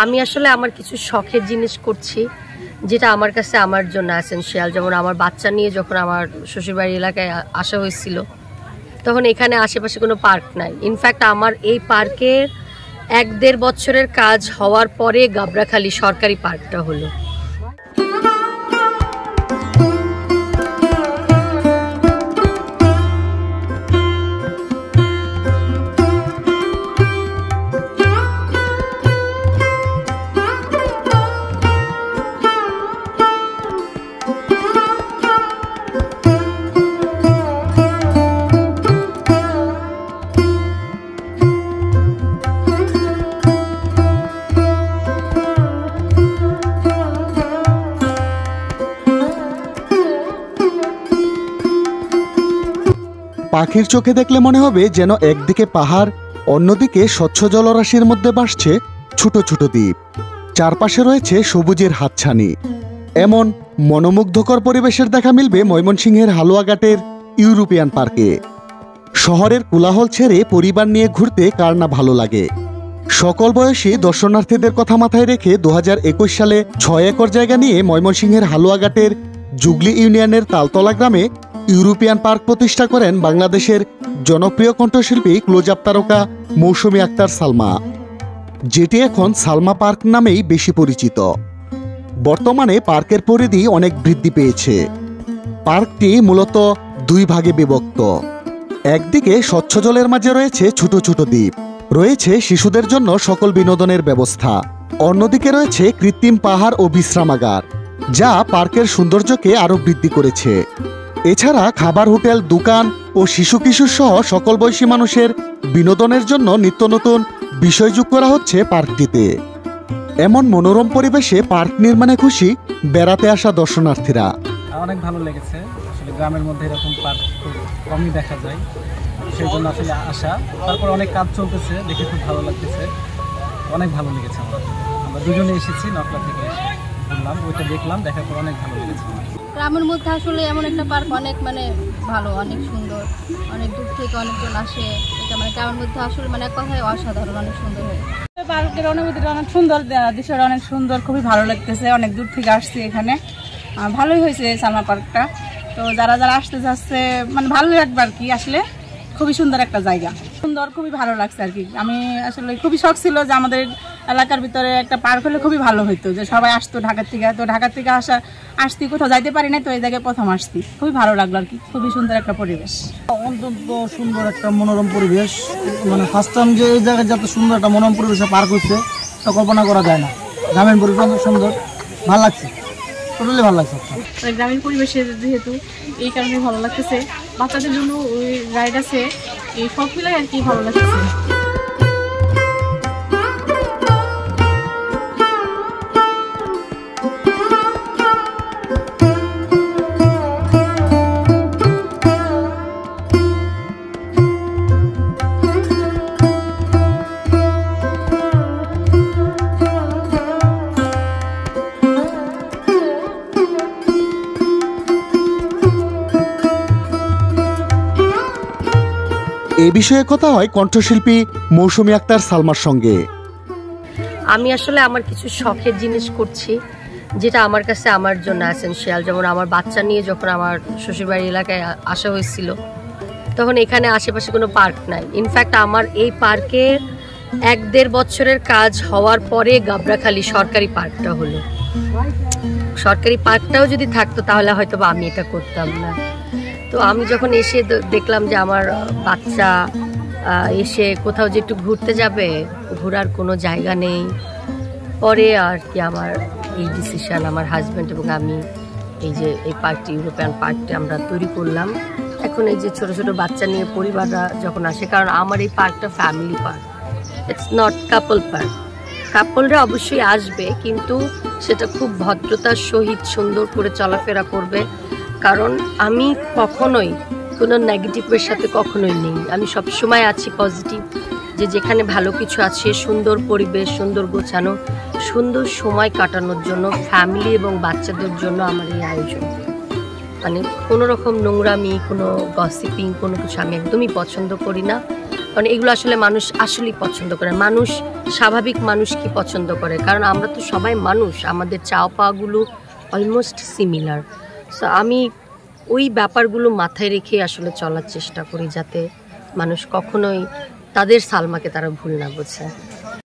আমি আসলে আমার কিছু শখের জিনিস করছি যেটা আমার কাছে আমার জন্য এসেনশিয়াল। যেমন আমার বাচ্চা নিয়ে যখন আমার শ্বশুরবাড়ি এলাকায় আসা হয়েছিল তখন এখানে আশেপাশে কোনো পার্ক নাই। ইনফ্যাক্ট আমার এই পার্কের 1-1.5 বছরের কাজ হওয়ার পরে গাবড়াখালী সরকারি পার্কটা হলো। পাখির চোখে দেখলে মনে হবে যেন একদিকে পাহাড়, অন্যদিকে স্বচ্ছ জলরাশির মধ্যে ভাসছে ছোট ছোট দ্বীপ। চারপাশে রয়েছে সবুজের হাতছানি। এমন মনোমুগ্ধকর পরিবেশের দেখা মিলবে ময়মনসিংহের হালুয়াঘাটের ইউরোপিয়ান পার্কে। শহরের কোলাহল ছেড়ে পরিবার নিয়ে ঘুরতে কার না ভালো লাগে। সকল বয়সী দর্শনার্থীদের কথা মাথায় রেখে 2021 সালে 6 একর জায়গা নিয়ে ময়মনসিংহের হালুয়াঘাটের জুগলি ইউনিয়নের তালতলা গ্রামে ইউরোপিয়ান পার্ক প্রতিষ্ঠা করেন বাংলাদেশের জনপ্রিয় কণ্ঠশিল্পী ক্লোজ আপ তারকা মৌসুমী আক্তার সালমা, যেটি এখন সালমা পার্ক নামেই বেশি পরিচিত। বর্তমানে পার্কের পরিধি অনেক বৃদ্ধি পেয়েছে। পার্কটি মূলত 2 ভাগে বিভক্ত। একদিকে স্বচ্ছ জলের মাঝে রয়েছে ছোট ছোট দ্বীপ, রয়েছে শিশুদের জন্য সকল বিনোদনের ব্যবস্থা। অন্যদিকে রয়েছে কৃত্রিম পাহাড় ও বিশ্রামাগার, যা পার্কের সৌন্দর্যকে আরও বৃদ্ধি করেছে। এছাড়া খাবার, হোটেল, দোকান ও শিশু কিশোর সহ সকল বয়সী মানুষের বিনোদনের জন্য নিত্য নতুন বিষয় যোগ করা হচ্ছে পার্কটিতে। এমন মনোরম পরিবেশে পার্ক নির্মাণে খুশি বেড়াতে আসা দর্শনার্থীরা। অনেক ভালো লেগেছে। আসলে গ্রামের মধ্যে এরকম পার্ক খুব কমই দেখা যায়, সেই জন্য আসলে আসা। তারপর অনেক কাজ চলতেছে, দেখে খুব ভালো লাগতেছে, অনেক ভালো লেগেছে। আমরা দুজনে এসেছি, নকলা থেকে ঘুরলাম, ওইটা দেখলাম, দেখার পর অনেক ভালো লেগেছে। গ্রামের মধ্যে আসলে এমন একটা পার্ক অনেক ভালো, অনেক সুন্দর, অনেক দূর থেকে অনেকজন আসে। এটা গ্রামের মধ্যে আসলে এক কথায় অসাধারণ, অনেক সুন্দর হয়েছে। পার্কের অনুভূতিটা অনেক সুন্দর, দৃশ্যটা অনেক সুন্দর, খুবই ভালো লাগতেছে। অনেক দূর থেকে আসছি এখানে, ভালোই হয়েছে সালমা পার্কটা। তো যারা যারা আসতে চাচ্ছে ভালো লাগবে আর কি। আসলে খুবই সুন্দর একটা জায়গা, সুন্দর, খুবই ভালো লাগছে আর কি। আমি আসলে খুবই শখ ছিল যে আমাদের এলাকার ভিতরে একটা পার্ক হলে খুবই ভালো হইতো, যে সবাই আসতো ঢাকার থেকে। তো ঢাকার থেকে আসছি, কোথাও যাইতে পারি না, তো এই জায়গায় প্রথম আসছি, খুবই ভালো লাগলো আর কি। খুবই সুন্দর একটা পরিবেশ, অত্যন্ত সুন্দর একটা মনোরম পরিবেশ। ফার্স্ট টাইম যে এই জায়গায় যত সুন্দর একটা মনোরম পরিবেশে পার্ক হচ্ছে তা কল্পনা করা যায় না। গ্রামীণ পরিবেশ অনেক সুন্দর, ভালো লাগছে, টোটালি ভালো লাগছে। গ্রামীণ পরিবেশে যেহেতু এই কারণে ভালো লাগতেছে। বাচ্চাদের জন্য ওই রাইড আছে, এই সব মিলাই আর কি ভালো লাগতেছে। এ বিষয়ে কথা হয় কণ্ঠশিল্পী মৌসুমী আক্তার সালমার সঙ্গে। আমি আসলে আমার কিছু শখের জিনিস করছি যেটা আমার কাছে আমার জন্য এসেনশিয়াল। যেমন আমার বাচ্চা নিয়ে যখন আমার শ্বশুরবাড়ি এলাকায় আসা হয়েছিল তখন এখানে আশেপাশে কোনো পার্ক নাই। ইনফ্যাক্ট আমার এই পার্কের 1-1.5 বছরের কাজ হওয়ার পরে গাবড়াখালী সরকারি পার্কটা হলো। সরকারি পার্কটাও যদি থাকতো তাহলে হয়তো আমি এটা করতাম না। তো আমি যখন এসে দেখলাম যে আমার বাচ্চা এসে কোথাও যে একটু ঘুরতে যাবে, ঘোরার কোনো জায়গা নেই, পরে আর কি আমার এই ডিসিশন, আমার হাজব্যান্ড এবং আমি এই যে এই পার্কটি, ইউরোপিয়ান পার্কটি আমরা তৈরি করলাম। এখন এই যে ছোট ছোট বাচ্চা নিয়ে পরিবাররা যখন আসে, কারণ আমার এই পার্কটা family park, it's not couple park. কাপলরা অবশ্যই আসবে, কিন্তু সেটা খুব ভদ্রতার সহিত সুন্দর করে চলাফেরা করবে। কারণ আমি কখনোই কোনো নেগেটিভের সাথে কখনোই নেই, আমি সবসময় আছি পজিটিভ, যে যেখানে ভালো কিছু আছে, সুন্দর পরিবেশ, সুন্দর গোছানো, সুন্দর সময় কাটানোর জন্য ফ্যামিলি এবং বাচ্চাদের জন্য আমার এই আয়োজন। কোনো রকম নোংরামি, কোনো গসিপিং, কোনো কিছু আমি একদমই পছন্দ করি না। কারণ এগুলো আসলে মানুষ আসলেই পছন্দ করে। মানুষ, স্বাভাবিক মানুষ কি পছন্দ করে, কারণ আমরা তো সবাই মানুষ, আমাদের চাওয়া পাওয়াগুলো অলমোস্ট সিমিলার। সো আমি ওই ব্যাপারগুলো মাথায় রেখে আসলে চলার চেষ্টা করি, যাতে মানুষ কখনোই তাদের সালমাকে তারা ভুল না বোঝে।